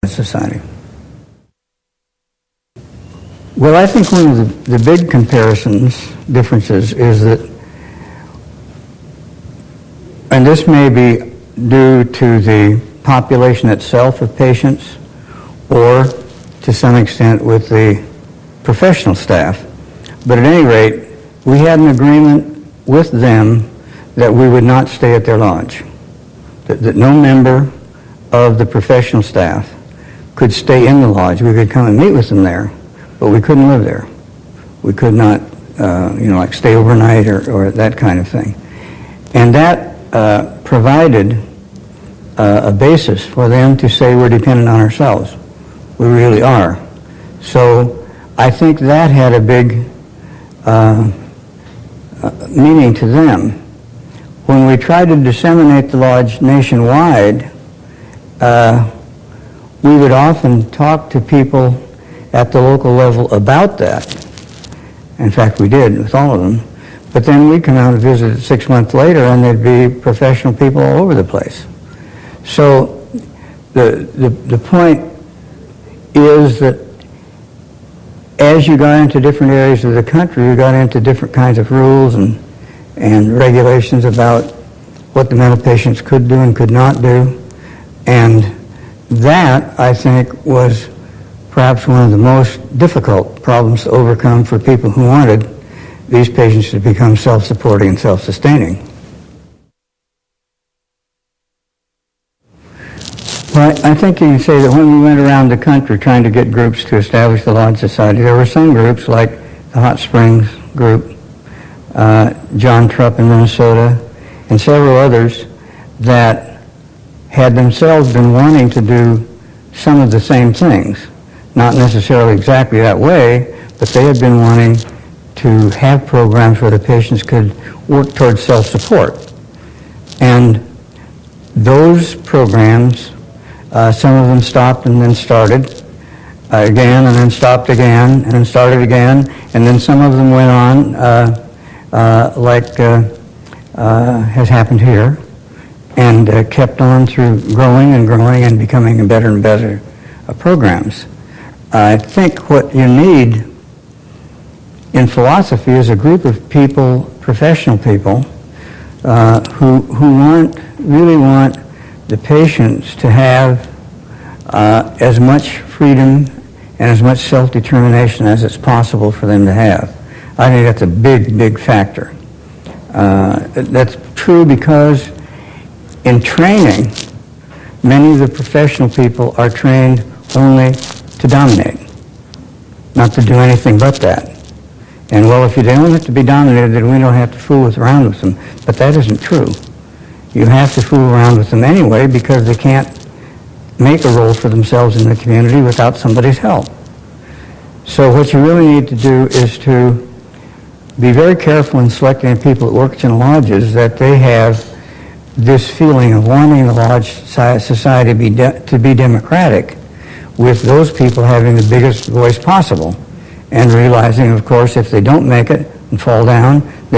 society. Well, I think one of the big differences is that, and this may be due to the population itself of patients or to some extent with the professional staff, but at any rate, we had an agreement with them that we would not stay at their lodge, that no member of the professional staff could stay in the lodge. We could come and meet with them there, but we couldn't live there. We could not, like stay overnight or that kind of thing. And that provided a basis for them to say we're dependent on ourselves. We really are. So I think that had a big meaning to them. When we tried to disseminate the lodge nationwide, we would often talk to people at the local level about that. In fact, we did with all of them. But then we'd come out and visit 6 months later, and there'd be professional people all over the place. So the point is that as you got into different areas of the country, you got into different kinds of rules and regulations about what the mental patients could do and could not do. And that, I think, was perhaps one of the most difficult problems to overcome for people who wanted these patients to become self-supporting and self-sustaining. Well, I think you can say that when we went around the country trying to get groups to establish the Lodge Society, there were some groups like the Hot Springs group, John Trupp in Minnesota, and several others that had themselves been wanting to do some of the same things. Not necessarily exactly that way, but they had been wanting to have programs where the patients could work towards self-support. And those programs, some of them stopped and then started again, and then stopped again, and then started again, and then some of them went on, like has happened here, and kept on through growing and becoming better and better programs. I think what you need in philosophy is a group of people, professional people, who really want the patients to have as much freedom and as much self-determination as it's possible for them to have. I think that's a big factor. That's true because in training, many of the professional people are trained only to dominate, not to do anything but that. And well, if you don't have to be dominated, then we don't have to fool around with them. But that isn't true. You have to fool around with them anyway because they can't make a role for themselves in the community without somebody's help. So what you really need to do is to be very careful in selecting people that work in lodges, that they have this feeling of wanting the lodge society to be democratic, with those people having the biggest voice possible, and realizing, of course, if they don't make it and fall down, then